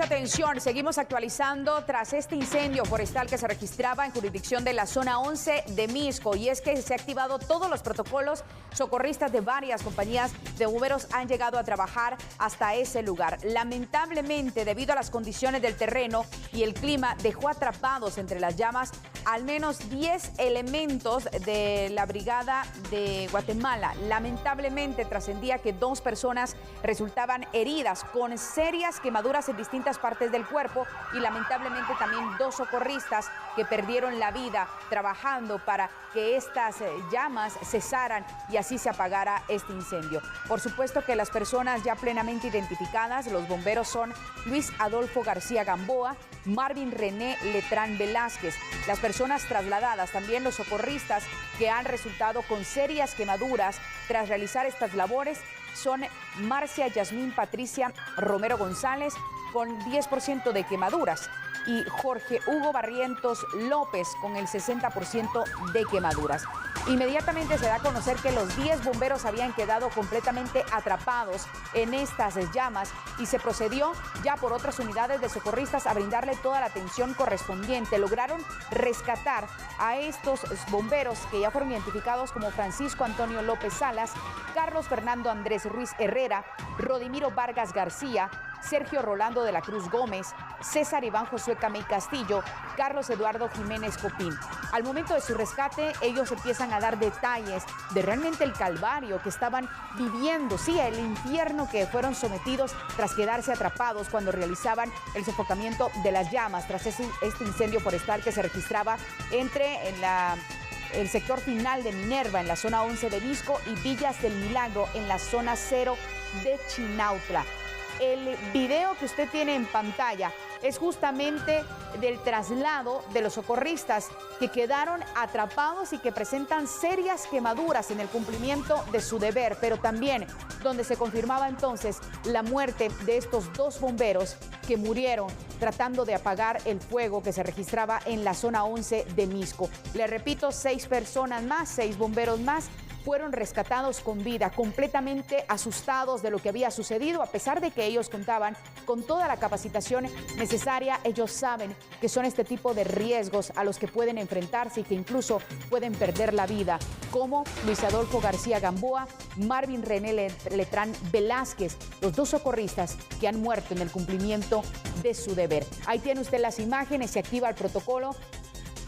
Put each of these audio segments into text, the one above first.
mucha atención. Seguimos actualizando tras este incendio forestal que se registraba en jurisdicción de la zona 11 de Mixco. Y es que se han activado todos los protocolos. Socorristas de varias compañías de bomberos han llegado a trabajar hasta ese lugar. Lamentablemente, debido a las condiciones del terreno y el clima, dejó atrapados entre las llamas al menos 10 elementos de la Brigada de Guatemala. Lamentablemente trascendía que 2 personas resultaban heridas con serias quemaduras en distintas partes del cuerpo y lamentablemente también 2 socorristas que perdieron la vida trabajando para que estas llamas cesaran y así se apagara este incendio. Por supuesto que las personas ya plenamente identificadas, los bomberos son Luis Adolfo García Gamboa, Marvin René Letrán Velázquez. Las personas trasladadas, también los socorristas que han resultado con serias quemaduras tras realizar estas labores, son Marcia Yasmín Patricia Romero González con 10% de quemaduras y Jorge Hugo Barrientos López con el 60% de quemaduras. Inmediatamente se da a conocer que los 10 bomberos habían quedado completamente atrapados en estas llamas y se procedió ya por otras unidades de socorristas a brindarle toda la atención correspondiente. Lograron rescatar a estos bomberos que ya fueron identificados como Francisco Antonio López Salas, Carlos Fernando Andrés Ruiz Herrera, Rodimiro Vargas García, Sergio Rolando de la Cruz Gómez, César Iván Josué Camey Castillo, Carlos Eduardo Jiménez Copín. Al momento de su rescate, ellos empiezan a dar detalles de realmente el calvario que estaban viviendo, sí, el infierno que fueron sometidos tras quedarse atrapados cuando realizaban el sofocamiento de las llamas tras este incendio forestal que se registraba entre el sector final de Minerva en la zona 11 de Mixco y Villas del Milagro en la zona 0 de Chinautla. El video que usted tiene en pantalla es justamente del traslado de los socorristas que quedaron atrapados y que presentan serias quemaduras en el cumplimiento de su deber, pero también donde se confirmaba entonces la muerte de estos 2 bomberos que murieron tratando de apagar el fuego que se registraba en la zona 11 de Mixco. Le repito, 6 personas más, 6 bomberos más, fueron rescatados con vida, completamente asustados de lo que había sucedido, a pesar de que ellos contaban con toda la capacitación necesaria. Ellos saben que son este tipo de riesgos a los que pueden enfrentarse y que incluso pueden perder la vida, como Luis Adolfo García Gamboa, Marvin René Letrán Velázquez, los 2 socorristas que han muerto en el cumplimiento de su deber. Ahí tiene usted las imágenes, se activa el protocolo.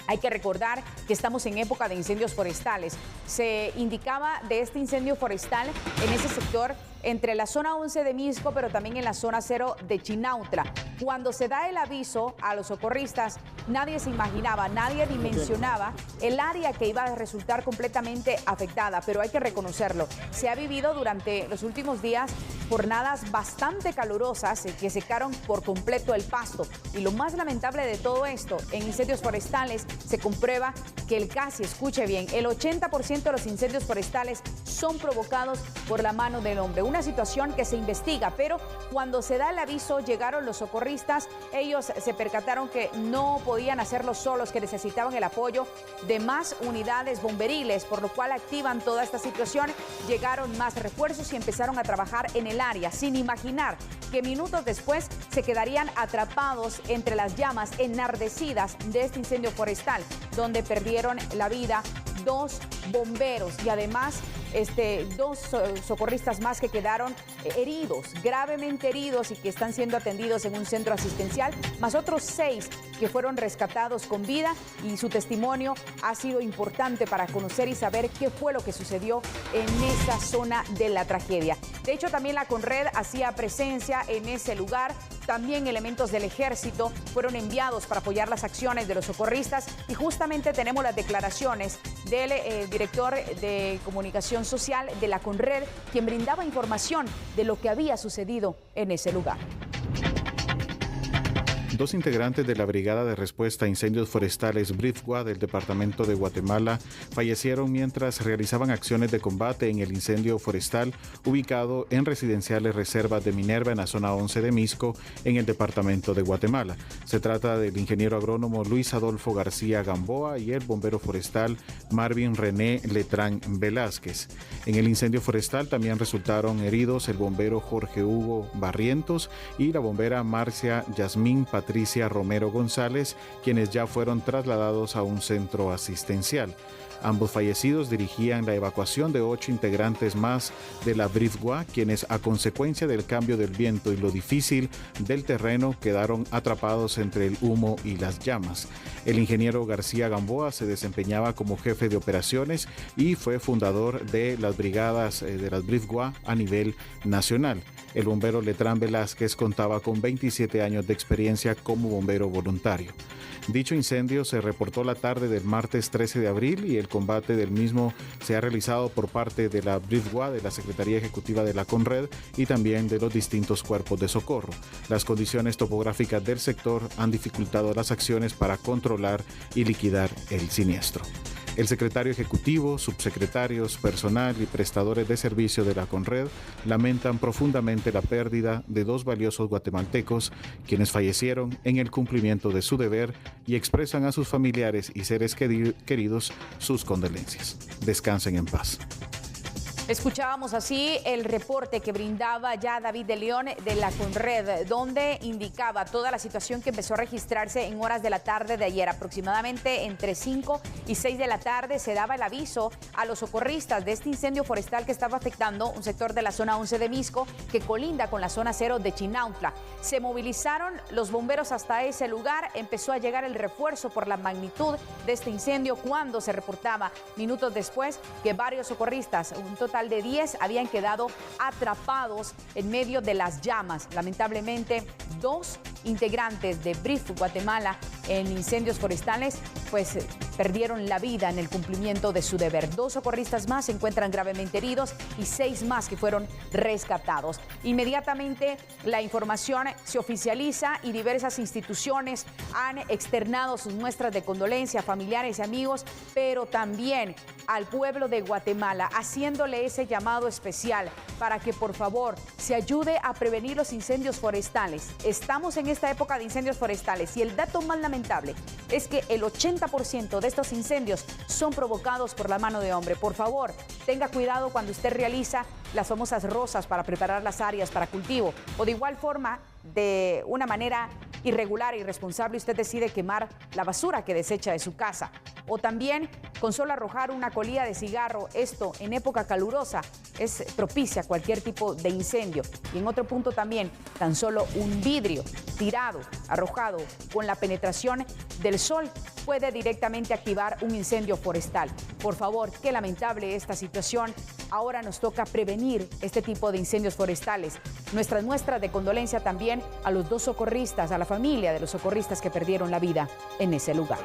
Hay que recordar que estamos en época de incendios forestales. Se indicaba de este incendio forestal en ese sector entre la zona 11 de Mixco, pero también en la zona 0 de Chinautla. Cuando se da el aviso a los socorristas, nadie se imaginaba, nadie dimensionaba el área que iba a resultar completamente afectada, pero hay que reconocerlo. Se ha vivido durante los últimos días jornadas bastante calurosas que secaron por completo el pasto. Y lo más lamentable de todo esto, en incendios forestales se comprueba que escuche bien, el 80% de los incendios forestales son provocados por la mano del hombre. Una situación que se investiga, pero cuando se da el aviso, llegaron los socorristas, ellos se percataron que no podían hacerlo solos, que necesitaban el apoyo de más unidades bomberiles, por lo cual activan toda esta situación, llegaron más refuerzos y empezaron a trabajar en el área, sin imaginar que minutos después se quedarían atrapados entre las llamas enardecidas de este incendio forestal, donde perdieron la vida 2 bomberos y además 2 socorristas más que quedaron heridos, gravemente heridos y que están siendo atendidos en un centro asistencial, más otros 6 que fueron rescatados con vida, y su testimonio ha sido importante para conocer y saber qué fue lo que sucedió en esa zona de la tragedia. De hecho, también la CONRED hacía presencia en ese lugar. También elementos del ejército fueron enviados para apoyar las acciones de los socorristas y justamente tenemos las declaraciones del director de comunicación social de la CONRED, quien brindaba información de lo que había sucedido en ese lugar. Dos integrantes de la Brigada de Respuesta a Incendios Forestales BRIFGUA del Departamento de Guatemala fallecieron mientras realizaban acciones de combate en el incendio forestal ubicado en residenciales reservas de Minerva en la zona 11 de Misco, en el Departamento de Guatemala. Se trata del ingeniero agrónomo Luis Adolfo García Gamboa y el bombero forestal Marvin René Letrán Velázquez. En el incendio forestal también resultaron heridos el bombero Jorge Hugo Barrientos y la bombera Marcia Yasmín Patricia Romero González, quienes ya fueron trasladados a un centro asistencial. Ambos fallecidos dirigían la evacuación de 8 integrantes más de la BRIFGUA, quienes a consecuencia del cambio del viento y lo difícil del terreno quedaron atrapados entre el humo y las llamas. El ingeniero García Gamboa se desempeñaba como jefe de operaciones y fue fundador de las brigadas de las BRIFGUA a nivel nacional. El bombero Letrán Velázquez contaba con 27 años de experiencia como bombero voluntario. Dicho incendio se reportó la tarde del martes 13 de abril y el combate del mismo se ha realizado por parte de la BRIFGUA, de la Secretaría Ejecutiva de la CONRED y también de los distintos cuerpos de socorro. Las condiciones topográficas del sector han dificultado las acciones para controlar y liquidar el siniestro. El secretario ejecutivo, subsecretarios, personal y prestadores de servicio de la CONRED lamentan profundamente la pérdida de 2 valiosos guatemaltecos, quienes fallecieron en el cumplimiento de su deber y expresan a sus familiares y seres queridos sus condolencias. Descansen en paz. Escuchábamos así el reporte que brindaba ya David de León de la CONRED, donde indicaba toda la situación que empezó a registrarse en horas de la tarde de ayer. Aproximadamente entre 5 y 6 de la tarde se daba el aviso a los socorristas de este incendio forestal que estaba afectando un sector de la zona 11 de Misco, que colinda con la zona 0 de Chinautla. Se movilizaron los bomberos hasta ese lugar, empezó a llegar el refuerzo por la magnitud de este incendio, cuando se reportaba minutos después que varios socorristas, un total de 10, habían quedado atrapados en medio de las llamas. Lamentablemente, 2 integrantes de BRIF Guatemala en incendios forestales pues perdieron la vida en el cumplimiento de su deber. 2 socorristas más se encuentran gravemente heridos y 6 más que fueron rescatados. Inmediatamente la información se oficializa y diversas instituciones han externado sus muestras de condolencia a familiares y amigos, pero también al pueblo de Guatemala, haciéndole ese llamado especial para que por favor se ayude a prevenir los incendios forestales. Estamos en esta época de incendios forestales y el dato más lamentable es que el 80% de estos incendios son provocados por la mano de hombre. Por favor, tenga cuidado cuando usted realiza las famosas rozas para preparar las áreas para cultivo, o de igual forma, de una manera irregular e irresponsable, usted decide quemar la basura que desecha de su casa, o también con solo arrojar una colilla de cigarro. Esto en época calurosa es propicia a cualquier tipo de incendio. Y en otro punto también, tan solo un vidrio tirado, arrojado con la penetración del sol puede directamente activar un incendio forestal. Por favor, qué lamentable esta situación. Ahora nos toca prevenir este tipo de incendios forestales. Nuestras muestras de condolencia también a los 2 socorristas, a la familia de los socorristas que perdieron la vida en ese lugar.